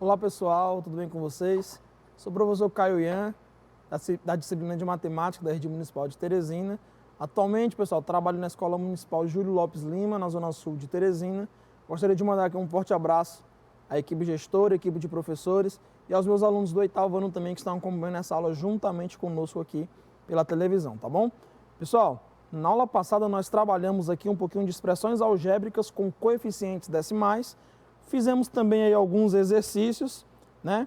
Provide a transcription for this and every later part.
Olá pessoal, tudo bem com vocês? Sou o professor Caio Ian, da disciplina de Matemática da Rede Municipal de Teresina. Atualmente, pessoal, trabalho na Escola Municipal Júlio Lopes Lima, na Zona Sul de Teresina. Gostaria de mandar aqui um forte abraço à equipe gestora, à equipe de professores e aos meus alunos do 8º ano também que estão acompanhando essa aula juntamente conosco aqui pela televisão, tá bom? Pessoal, na aula passada nós trabalhamos aqui um pouquinho de expressões algébricas com coeficientes decimais. Fizemos também aí alguns exercícios, né?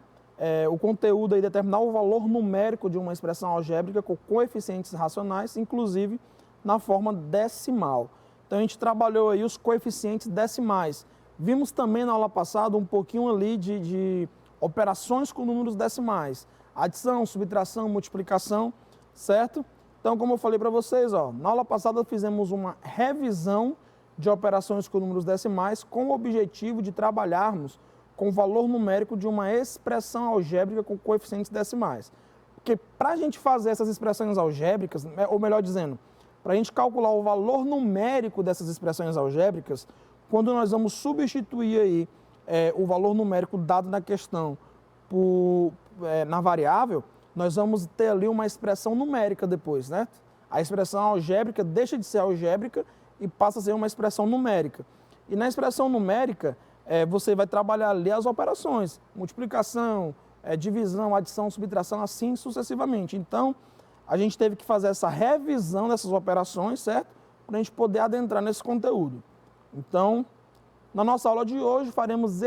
O conteúdo aí determinar o valor numérico de uma expressão algébrica com coeficientes racionais, inclusive na forma decimal. Então a gente trabalhou aí os coeficientes decimais. Vimos também na aula passada um pouquinho ali de operações com números decimais. Adição, subtração, multiplicação, certo? Então, como eu falei para vocês, ó, na aula passada fizemos uma revisão de operações com números decimais com o objetivo de trabalharmos com o valor numérico de uma expressão algébrica com coeficientes decimais. Porque para a gente fazer essas expressões algébricas, ou melhor dizendo, para a gente calcular o valor numérico dessas expressões algébricas, quando nós vamos substituir aí o valor numérico dado na questão na variável, nós vamos ter ali uma expressão numérica depois, né? A expressão algébrica deixa de ser algébrica e passa a ser uma expressão numérica. E na expressão numérica, você vai trabalhar ali as operações, multiplicação, divisão, adição, subtração, assim sucessivamente. Então, a gente teve que fazer essa revisão dessas operações, certo? Para a gente poder adentrar nesse conteúdo. Então, na nossa aula de hoje, faremos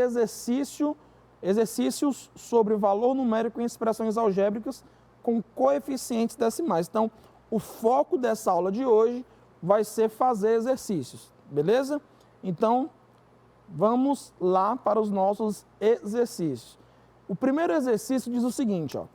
exercícios sobre valor numérico em expressões algébricas com coeficientes decimais. Então, o foco dessa aula de hoje vai ser fazer exercícios, beleza? Então, vamos lá para os nossos exercícios. O primeiro exercício diz o seguinte, ó.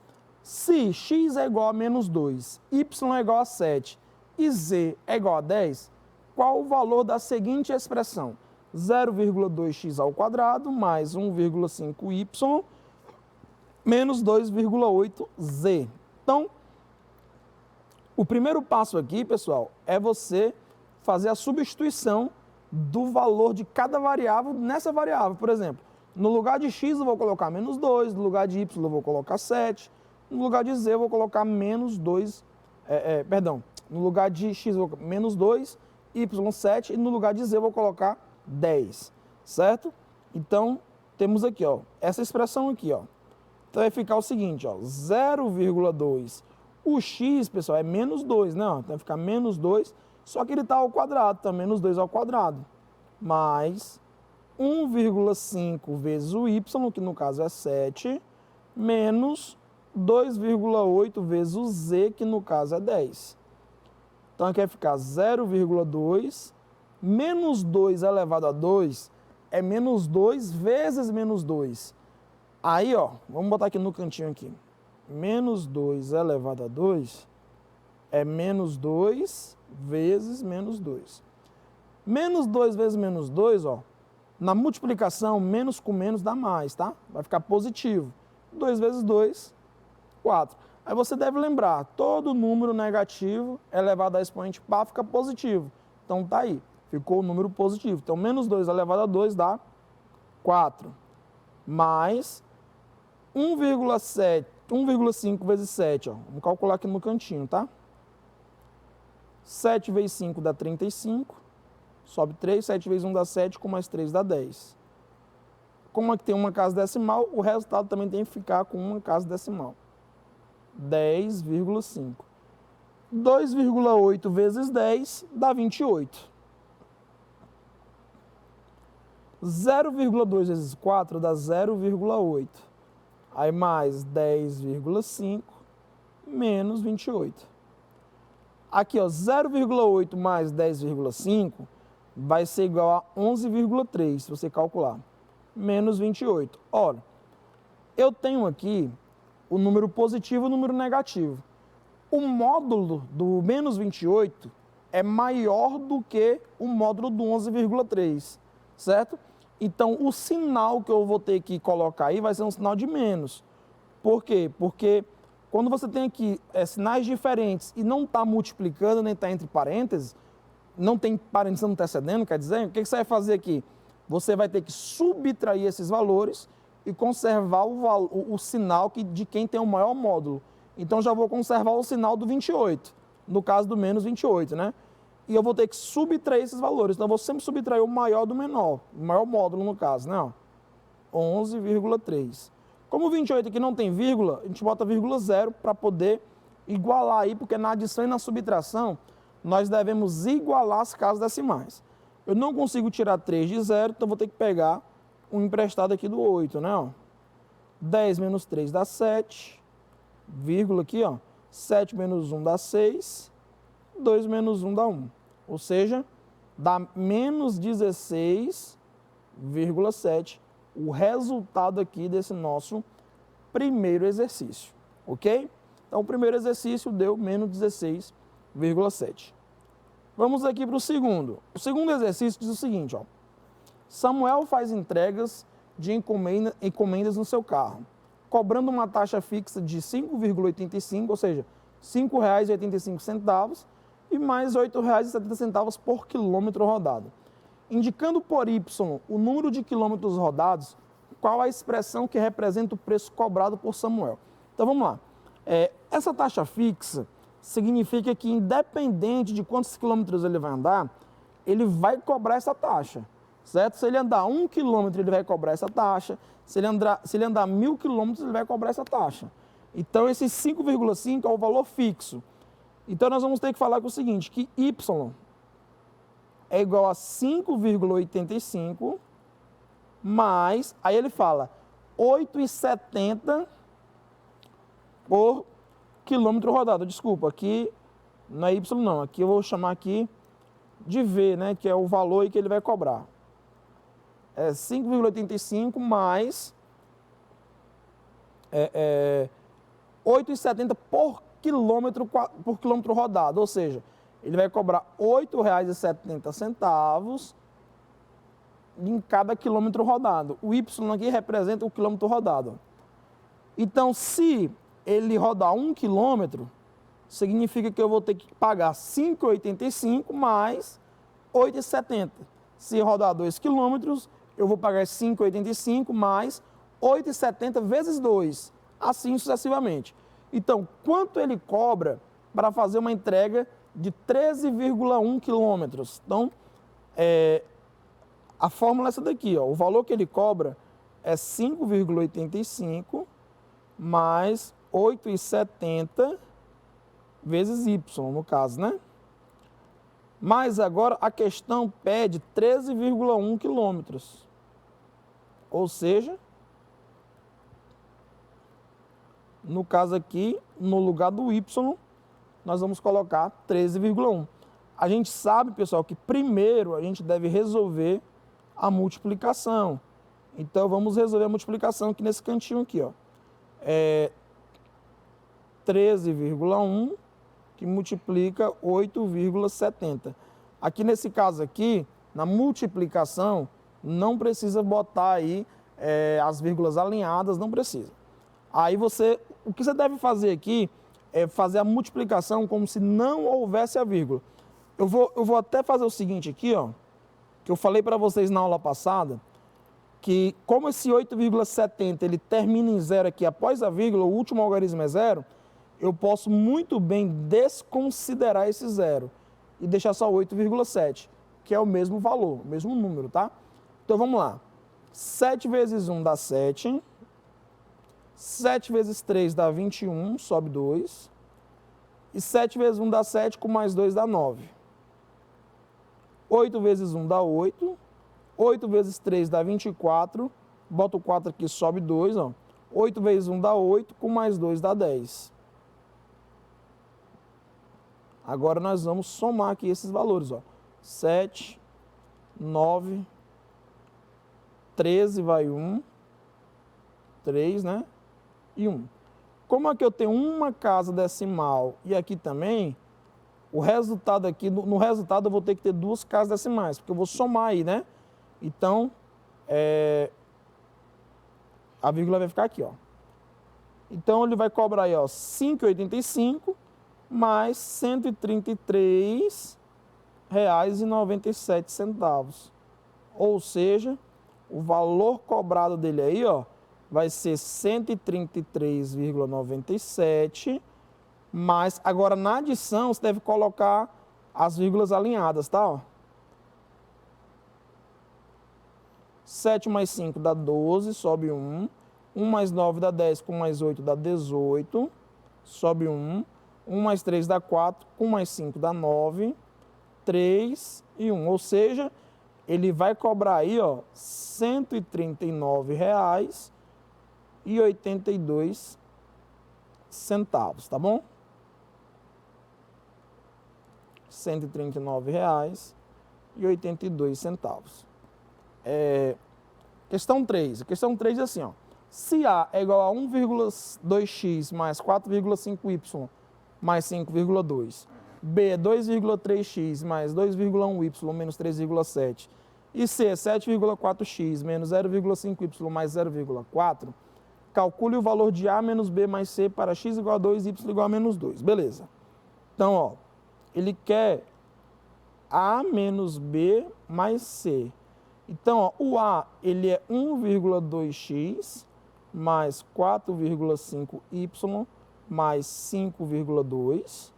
Se x é igual a menos 2, y é igual a 7 e z é igual a 10, qual o valor da seguinte expressão? 0,2x ao quadrado mais 1,5y menos 2,8z. Então, o primeiro passo aqui, pessoal, é você fazer a substituição do valor de cada variável nessa variável. Por exemplo, no lugar de x eu vou colocar menos 2, no lugar de y eu vou colocar 7, no lugar de z eu vou colocar menos 2, no lugar de x eu vou colocar menos 2, y 7 e no lugar de z eu vou colocar 10, certo? Então, temos aqui, ó, essa expressão aqui, ó. Então, vai ficar o seguinte, ó, 0,2. O x, pessoal, é menos 2, né? Então, vai ficar menos 2, só que ele está ao quadrado, então menos 2 ao quadrado. Mais 1,5 vezes o y, que no caso é 7, menos 2,8 vezes o z, que no caso é 10. Então, aqui vai ficar 0,2 menos 2 elevado a 2 é menos 2 vezes menos 2. Aí, ó, vamos botar aqui no cantinho aqui. Menos 2 elevado a 2 é menos 2 vezes menos 2. Menos 2 vezes menos 2, ó, na multiplicação, menos com menos dá mais, tá? Vai ficar positivo. 2 vezes 2, 4. Aí você deve lembrar, todo número negativo elevado a expoente par fica positivo. Então tá aí, ficou o número positivo. Então, menos 2 elevado a 2 dá 4. Mais 1,5 vezes 7, ó. Vamos calcular aqui no cantinho, tá? 7 vezes 5 dá 35, sobe 3, 7 vezes 1 dá 7, com mais 3 dá 10. Como aqui tem uma casa decimal, o resultado também tem que ficar com uma casa decimal. 10,5. 2,8 vezes 10 dá 28. 0,2 vezes 4 dá 0,8. Aí mais 10,5 menos 28. Aqui, ó, 0,8 mais 10,5 vai ser igual a 11,3, se você calcular. Menos 28. Ora, eu tenho aqui o número positivo e o número negativo. O módulo do menos 28 é maior do que o módulo do 11,3, certo? Então, o sinal que eu vou ter que colocar aí vai ser um sinal de menos. Por quê? Porque quando você tem aqui sinais diferentes e não está multiplicando, nem está entre parênteses, não tem parênteses antecedendo, quer dizer, o que você vai fazer aqui? Você vai ter que subtrair esses valores e conservar o sinal de quem tem o maior módulo. Então, já vou conservar o sinal do 28, no caso do menos 28, né? E eu vou ter que subtrair esses valores. Então, eu vou sempre subtrair o maior do menor, o maior módulo no caso, né? 11,3. Como o 28 aqui não tem vírgula, a gente bota vírgula 0 para poder igualar aí, porque na adição e na subtração, nós devemos igualar as casas decimais. Eu não consigo tirar 3 de 0, então vou ter que pegar um emprestado aqui do 8, né? 10 menos 3 dá 7, vírgula aqui, 7 menos 1 dá 6, 2 menos 1 dá 1. Ou seja, dá menos 16,7 o resultado aqui desse nosso primeiro exercício, ok? Então, o primeiro exercício deu menos 16,7. Vamos aqui para o segundo. O segundo exercício diz o seguinte, Samuel faz entregas de encomendas no seu carro, cobrando uma taxa fixa de 5,85, ou seja, R$ 5,85 e mais R$ 8,70 por quilômetro rodado. Indicando por Y o número de quilômetros rodados, qual a expressão que representa o preço cobrado por Samuel? Então, vamos lá. Essa taxa fixa significa que, independente de quantos quilômetros ele vai andar, ele vai cobrar essa taxa, certo? Se ele andar 1 quilômetro, ele vai cobrar essa taxa. Se ele andar 1.000 quilômetros, ele vai cobrar essa taxa. Então, esse 5,5 é o valor fixo. Então, nós vamos ter que falar com o seguinte, que Y é igual a 5,85 mais, aí ele fala, 8,70 por quilômetro rodado. Desculpa, aqui não é Y não, aqui eu vou chamar aqui de V, né, que é o valor que ele vai cobrar. É 5,85 mais 8,70 por quilômetro rodado, ou seja, ele vai cobrar R$ 8,70 em cada quilômetro rodado. O Y aqui representa o quilômetro rodado. Então, se ele rodar 1 quilômetro, significa que eu vou ter que pagar 5,85 mais 8,70. Se rodar 2 quilômetros, eu vou pagar 5,85 mais 8,70 vezes 2, assim sucessivamente. Então, quanto ele cobra para fazer uma entrega de 13,1 quilômetros? Então, a fórmula é essa daqui, o valor que ele cobra é 5,85 mais 8,70 vezes Y, no caso, né? Mas agora a questão pede 13,1 quilômetros. Ou seja, no caso aqui, no lugar do Y, nós vamos colocar 13,1. A gente sabe, pessoal, que primeiro a gente deve resolver a multiplicação. Então, vamos resolver a multiplicação aqui nesse cantinho aqui, 13,1 que multiplica 8,70. Aqui nesse caso aqui, na multiplicação, não precisa botar aí as vírgulas alinhadas, não precisa. Aí o que você deve fazer aqui é fazer a multiplicação como se não houvesse a vírgula. Eu vou até fazer o seguinte aqui, que eu falei para vocês na aula passada, que como esse 8,70 ele termina em zero aqui após a vírgula, o último algarismo é zero, eu posso muito bem desconsiderar esse zero e deixar só 8,7, que é o mesmo valor, o mesmo número, tá? Então vamos lá. 7 vezes 1 dá 7. 7 vezes 3 dá 21, sobe 2. E 7 vezes 1 dá 7, com mais 2 dá 9. 8 vezes 1 dá 8. 8 vezes 3 dá 24. Bota o 4 aqui, sobe 2. 8 vezes 1 dá 8, com mais 2 dá 10. Agora nós vamos somar aqui esses valores. 7, 9, 13 vai 1, 3, né? E 1. Como aqui eu tenho uma casa decimal e aqui também, o resultado aqui, no resultado eu vou ter que ter duas casas decimais, porque eu vou somar aí, né? Então, a vírgula vai ficar aqui, Então, ele vai cobrar aí, 5,85 mais R$ 133,97. Ou seja, o valor cobrado dele aí, vai ser 133,97, mas agora na adição você deve colocar as vírgulas alinhadas, tá? Ó. 7 mais 5 dá 12, sobe 1. 1 mais 9 dá 10, com mais 8 dá 18, sobe 1. 1 mais 3 dá 4, com mais 5 dá 9, 3 e 1. Ou seja, ele vai cobrar aí, ó, R$ 139,82, tá bom? R$ 139,82. Questão 3. A questão 3 é assim, ó. Se A é igual a 1,2x mais 4,5y mais 5,2, B é 2,3x mais 2,1y menos 3,7 e C é 7,4x menos 0,5y mais 0,4, calcule o valor de A menos B mais C para x igual a 2 e y igual a menos 2. Beleza. Então, ó, ele quer A menos B mais C. Então, ó, o A ele é 1,2x mais 4,5y mais 5,2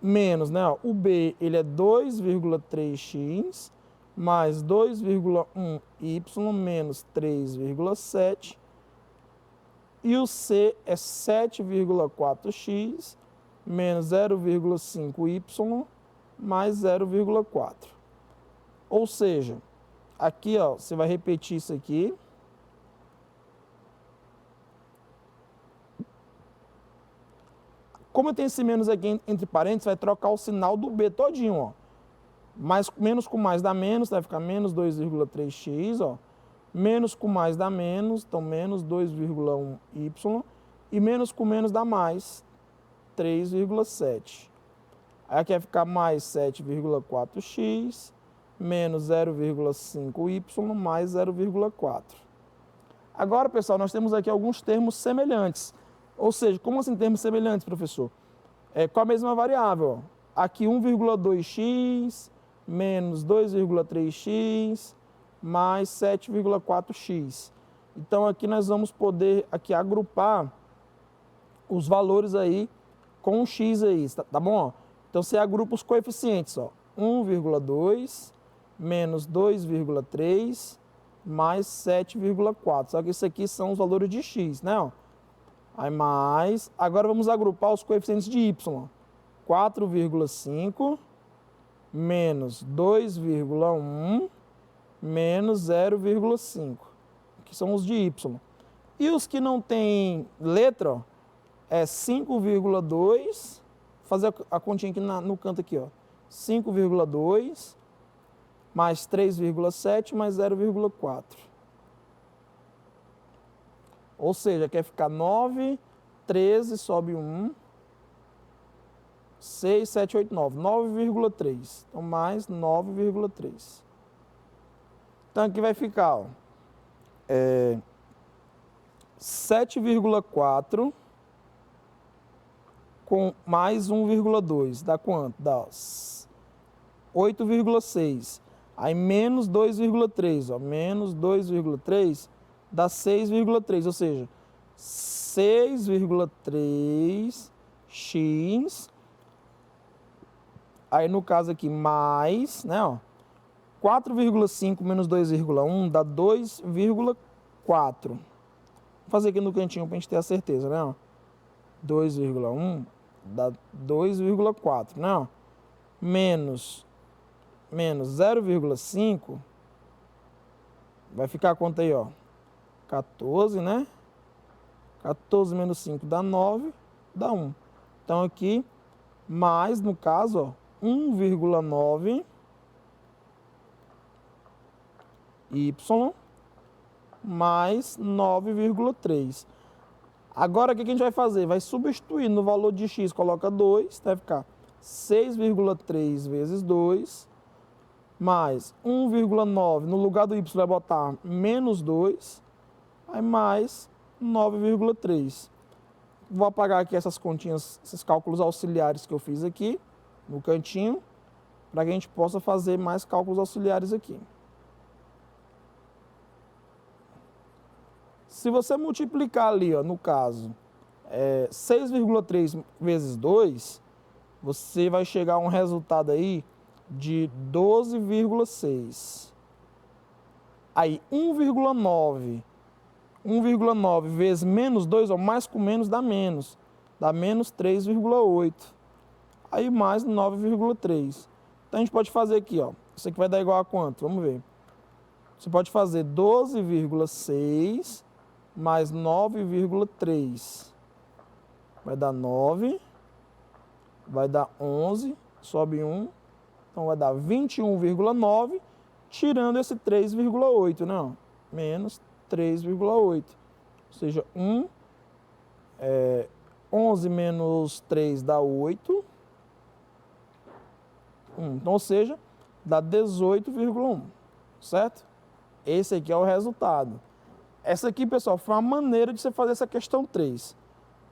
menos, né? Ó, o B ele é 2,3x mais 2,1y menos 3,7 e o C é 7,4x menos 0,5y mais 0,4. Ou seja, aqui, ó, você vai repetir isso aqui. Como eu tenho esse menos aqui entre parênteses, vai trocar o sinal do B todinho, ó. Menos com mais dá menos, vai ficar menos 2,3x, ó. Menos com mais dá menos, então menos 2,1y. E menos com menos dá mais, 3,7. Aí aqui vai ficar mais 7,4x, menos 0,5y, mais 0,4. Agora, pessoal, nós temos aqui alguns termos semelhantes. Ou seja, como assim termos semelhantes, professor? Com a mesma variável. Ó. Aqui 1,2x menos 2,3x mais 7,4x. Então, aqui nós vamos poder aqui agrupar os valores aí com um x aí, tá bom? Ó? Então, você agrupa os coeficientes. Ó. 1,2 menos 2,3 mais 7,4. Só que isso aqui são os valores de x, né? Ó. Aí mais, agora vamos agrupar os coeficientes de y. 4,5 menos 2,1 menos 0,5, que são os de y. E os que não têm letra, ó, é 5,2, fazer a continha aqui no canto aqui, ó. 5,2 mais 3,7 mais 0,4. Ou seja, quer ficar 9, 13, sobe 1, 6, 7, 8, 9. 9,3. Então, mais 9,3. Então, aqui vai ficar, ó, 7,4 com mais 1,2. Dá quanto? Dá 8,6. Aí, menos 2,3. Menos 2,3 dá 6,3, ou seja, 6,3x, aí no caso aqui, mais, né, ó, 4,5 menos 2,1 dá 2,4. Vou fazer aqui no cantinho para a gente ter a certeza, né, ó, 2,1 dá 2,4, né, ó, menos 0,5, vai ficar quanto aí, ó? 14, né? 14 menos 5 dá 9, dá 1. Então, aqui, mais, no caso, ó, 1,9 y mais 9,3. Agora, o que a gente vai fazer? Vai substituir no valor de x, coloca 2, vai ficar 6,3 vezes 2, mais 1,9, no lugar do y vai botar menos 2, aí mais 9,3. Vou apagar aqui essas continhas, esses cálculos auxiliares que eu fiz aqui, no cantinho, para que a gente possa fazer mais cálculos auxiliares aqui. Se você multiplicar ali, ó, no caso, 6,3 vezes 2, você vai chegar a um resultado aí de 12,6. Aí, 1,9 vezes menos 2, ó, mais com menos dá menos 3,8. Aí, mais 9,3. Então, a gente pode fazer aqui, ó. Isso aqui vai dar igual a quanto? Vamos ver. Você pode fazer 12,6 mais 9,3. Vai dar 9. Vai dar 11. Sobe 1. Então, vai dar 21,9. Tirando esse 3,8, não. Menos 3,8. Ou seja, 11 menos 3 dá 8. Então, ou seja, dá 18,1. Certo? Esse aqui é o resultado. Essa aqui, pessoal, foi uma maneira de você fazer essa questão 3.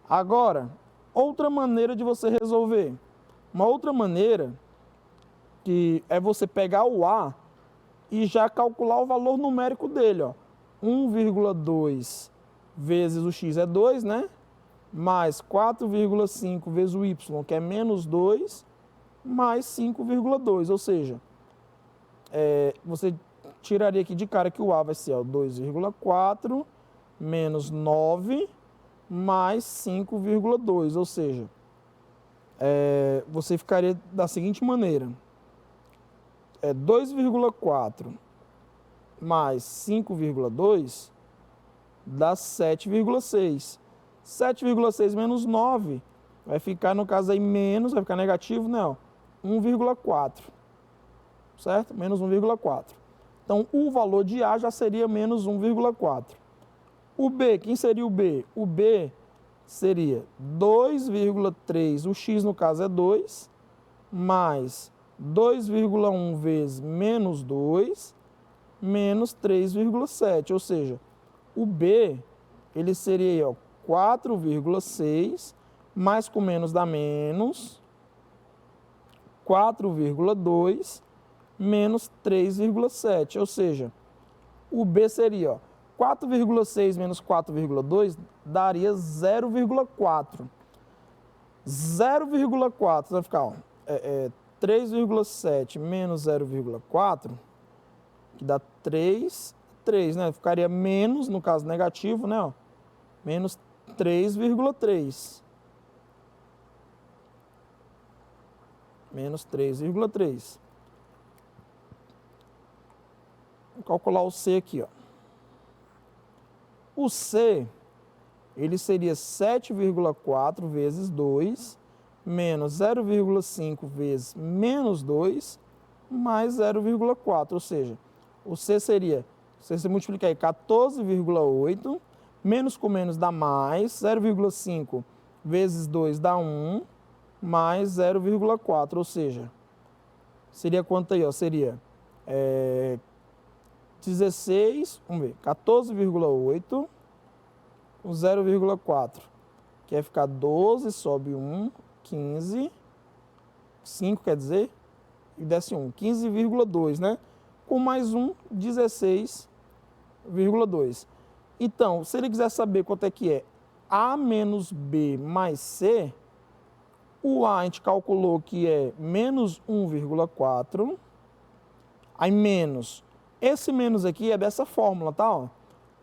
Agora, outra maneira de você resolver. Uma outra maneira que é você pegar o A e já calcular o valor numérico dele, ó. 1,2 vezes o x é 2, né? Mais 4,5 vezes o y, que é menos 2, mais 5,2. Ou seja, você tiraria aqui de cara que o A vai ser 2,4 menos 9 mais 5,2. Ou seja, você ficaria da seguinte maneira. 2,4 mais 5,2 dá 7,6. 7,6 menos 9 vai ficar, no caso aí, menos, vai ficar negativo, né? 1,4. Certo? Menos 1,4. Então, o valor de A já seria menos 1,4. O B, quem seria o B? O B seria 2,3, o x no caso é 2, mais 2,1 vezes menos 2, menos 3,7. Ou seja, o B, ele seria aí, 4,6, mais com menos dá menos, 4,2, menos 3,7. Ou seja, o B seria, 4,6 menos 4,2 daria 0,4. 0,4 vai ficar, 3,7 menos 0,4, que dá 3, né? Ficaria menos, no caso negativo, né? Menos 3,3. Menos 3,3. Vou calcular o C aqui, ó. O C, ele seria 7,4 vezes 2, menos 0,5 vezes menos 2, mais 0,4. Ou seja, o C seria, se você multiplicar aí, 14,8, menos com menos dá mais, 0,5 vezes 2 dá 1, mais 0,4. Ou seja, seria quanto aí, ó? Seria 16, vamos ver, 14,8 com 0,4, que vai ficar 12, sobe 1, 15, 5 quer dizer, e desce 1, 15,2, né? Com mais 1, 16,2. Então, se ele quiser saber quanto é que é A menos B mais C, o A a gente calculou que é menos 1,4, aí menos, esse menos aqui é dessa fórmula, tá? Ó.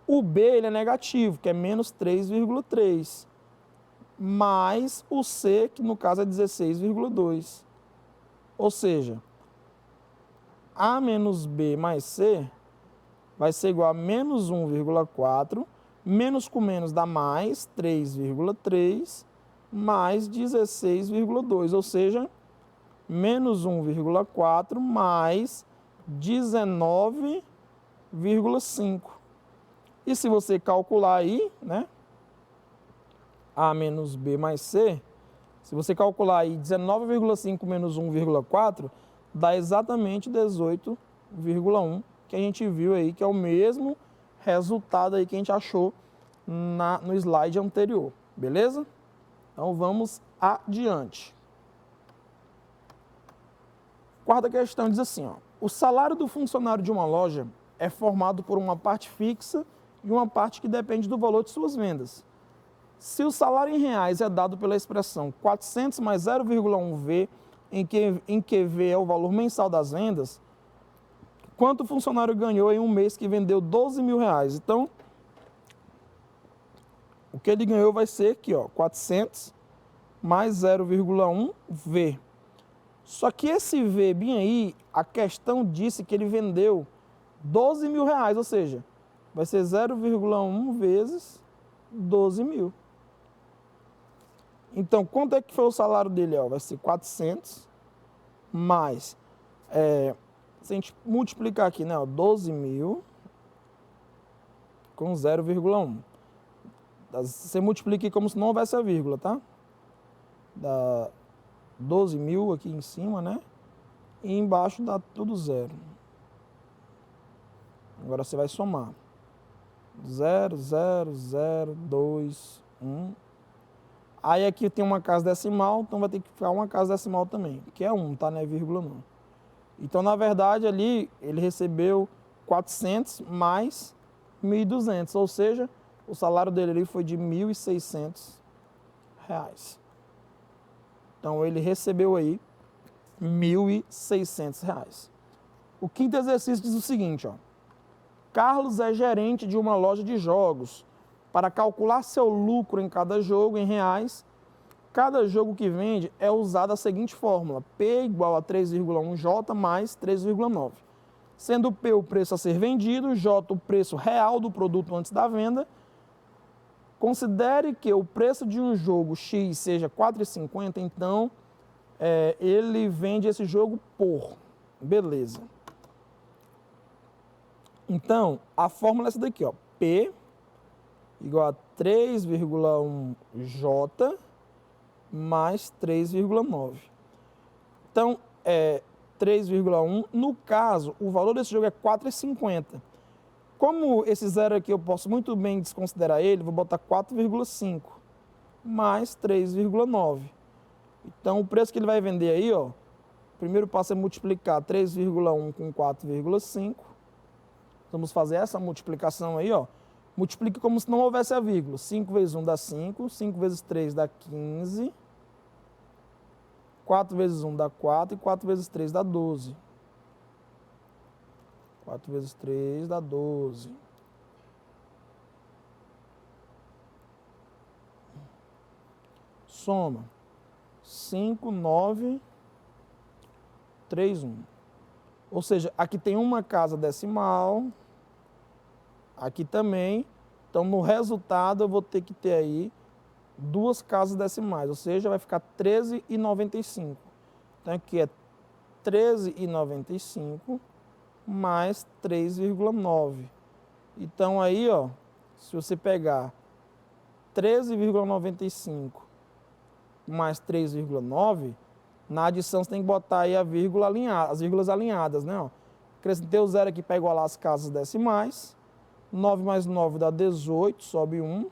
O B ele é negativo, que é menos 3,3, mais o C, que no caso é 16,2. Ou seja, A menos B mais C vai ser igual a menos 1,4, menos com menos dá mais 3,3, mais 16,2, ou seja, menos 1,4 mais 19,5. E se você calcular aí, né, A menos B mais C, se você calcular aí 19,5 menos 1,4, dá exatamente 18,1, que a gente viu aí, que é o mesmo resultado aí que a gente achou no slide anterior, beleza? Então vamos adiante. Quarta questão diz assim, ó, o salário do funcionário de uma loja é formado por uma parte fixa e uma parte que depende do valor de suas vendas. Se o salário em reais é dado pela expressão 400 mais 0,1V, em que V é o valor mensal das vendas, quanto o funcionário ganhou em um mês que vendeu 12 mil reais? Então, o que ele ganhou vai ser aqui, ó, 400 mais 0,1V. Só que esse V bem aí, a questão disse que ele vendeu 12 mil reais, ou seja, vai ser 0,1 vezes 12 mil. Então, quanto é que foi o salário dele? Ó? Vai ser 400 mais, se a gente multiplicar aqui, né, ó, 12 mil com 0,1. Você multiplica como se não houvesse a vírgula, tá? Dá 12 mil aqui em cima, né? E embaixo dá tudo zero. Agora você vai somar. 0, 0, 0, 2, 1. Aí aqui tem uma casa decimal, então vai ter que ficar uma casa decimal também, que é 1, tá? Não é vírgula não. Então, na verdade, ali ele recebeu 400 mais 1.200, ou seja, o salário dele ali foi de R$ 1.600. Então, ele recebeu aí R$ 1.600. O quinto exercício diz o seguinte, ó. Carlos é gerente de uma loja de jogos. Para calcular seu lucro em cada jogo em reais, cada jogo que vende é usada a seguinte fórmula: P igual a 3,1J mais 3,9. Sendo P o preço a ser vendido, J o preço real do produto antes da venda. Considere que o preço de um jogo X seja R$ 4,50, então ele vende esse jogo por. Beleza. Então, a fórmula é essa daqui, ó. P igual a 3,1J mais 3,9. Então, 3,1. No caso, o valor desse jogo é 4,50. Como esse zero aqui eu posso muito bem desconsiderar ele, vou botar 4,5 mais 3,9. Então, o preço que ele vai vender aí, ó, o primeiro passo é multiplicar 3,1 com 4,5. Vamos fazer essa multiplicação aí, ó. Multiplique como se não houvesse a vírgula. 5 vezes 1 dá 5, 5 vezes 3 dá 15, 4 vezes 1 dá 4 e 4 vezes 3 dá 12. 4 vezes 3 dá 12. Soma. 5, 9, 3, 1. Ou seja, aqui tem uma casa decimal, aqui também. Então, no resultado, eu vou ter que ter aí duas casas decimais, ou seja, vai ficar 13,95. Então, aqui é 13,95 mais 3,9. Então, aí, ó, se você pegar 13,95 mais 3,9, na adição você tem que botar aí a vírgula alinhada, as vírgulas alinhadas, né? Ó. Acrescentei o zero aqui para igualar as casas decimais. 9 mais 9 dá 18, sobe 1.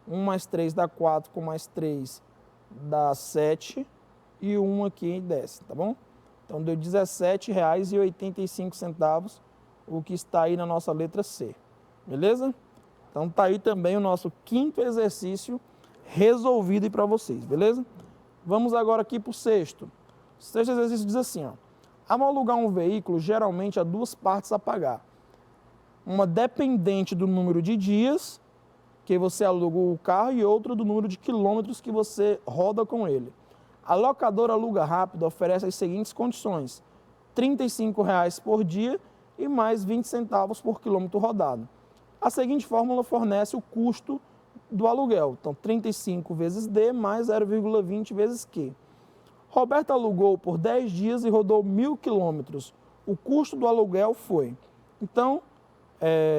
1 mais 3 dá 4, com mais 3 dá 7. E 1 aqui desce, tá bom? Então deu R$ 17,85, o que está aí na nossa letra C. Beleza? Então tá aí também o nosso quinto exercício resolvido aí para vocês, beleza? Vamos agora aqui para o sexto. O sexto exercício diz assim, ó. Ao alugar um veículo, geralmente há duas partes a pagar. Uma dependente do número de dias que você alugou o carro e outra do número de quilômetros que você roda com ele. A locadora Aluga Rápido oferece as seguintes condições: R$ 35,00 por dia e mais 20 centavos por quilômetro rodado. A seguinte fórmula fornece o custo do aluguel. Então, 35 vezes D mais 0,20 vezes Q. Roberto alugou por 10 dias e rodou 1.000 quilômetros. O custo do aluguel foi. Então,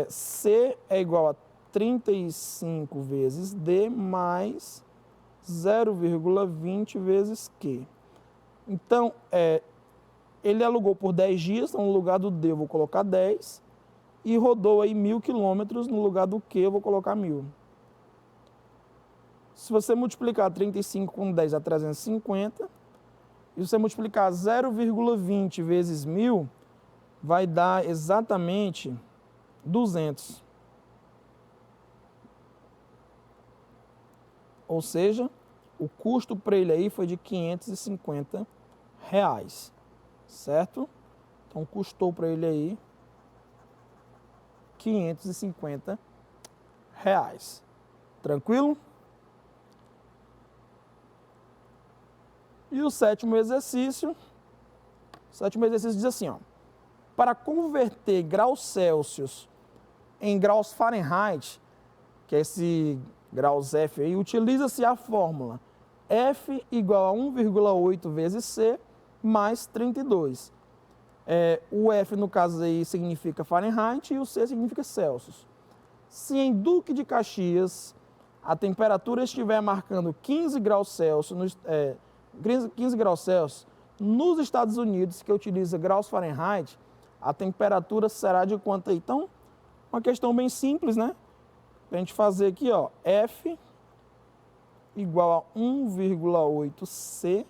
C é igual a 35 vezes D mais 0,20 vezes Q. Então, ele alugou por 10 dias, então no lugar do D eu vou colocar 10, e rodou aí 1.000 quilômetros, no lugar do Q eu vou colocar 1.000. Se você multiplicar 35 com 10 dá 350, e você multiplicar 0,20 vezes 1.000, vai dar exatamente 200. Ou seja, o custo para ele aí foi de R$ 550, certo? Então, custou para ele aí R$ 550. Tranquilo? E o sétimo exercício diz assim, ó, para converter graus Celsius em graus Fahrenheit, que é esse graus F aí, utiliza-se a fórmula F igual a 1,8 vezes C mais 32. O F, no caso aí, significa Fahrenheit e o C significa Celsius. Se em Duque de Caxias a temperatura estiver marcando 15 graus Celsius, 15 graus Celsius, nos Estados Unidos, que utiliza graus Fahrenheit, a temperatura será de quanto aí? Então, uma questão bem simples, né? Para a gente fazer aqui, ó, F igual a 1,8 C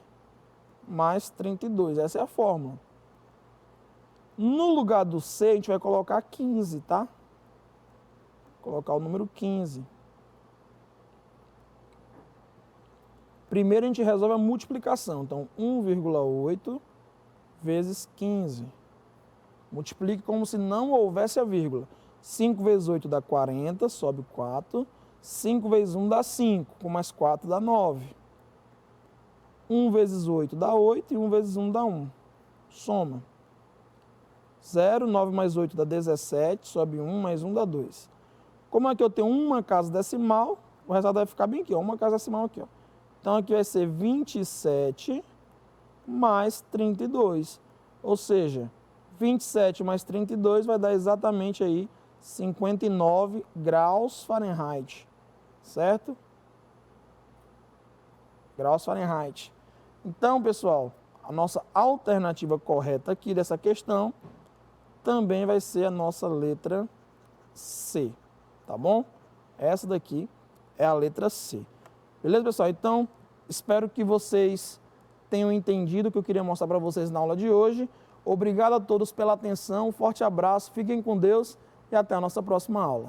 mais 32. Essa é a fórmula. No lugar do C, a gente vai colocar 15, tá? Colocar o número 15. Primeiro a gente resolve a multiplicação. Então, 1,8 vezes 15. Multiplique como se não houvesse a vírgula. 5 vezes 8 dá 40, sobe 4. 5 vezes 1 dá 5, com mais 4 dá 9. 1 vezes 8 dá 8 e 1 vezes 1 dá 1. Soma. 0, 9 mais 8 dá 17, sobe 1, mais 1 dá 2. Como aqui eu tenho uma casa decimal, o resultado vai ficar bem aqui, ó, uma casa decimal aqui, ó. Então aqui vai ser 27 mais 32. Ou seja, 27 mais 32 vai dar exatamente aí 59 graus Fahrenheit. Certo? Graus Fahrenheit. Então, pessoal, a nossa alternativa correta aqui dessa questão também vai ser a nossa letra C. Tá bom? Essa daqui é a letra C. Beleza, pessoal? Então, espero que vocês tenham entendido o que eu queria mostrar para vocês na aula de hoje. Obrigado a todos pela atenção, um forte abraço, fiquem com Deus e até a nossa próxima aula.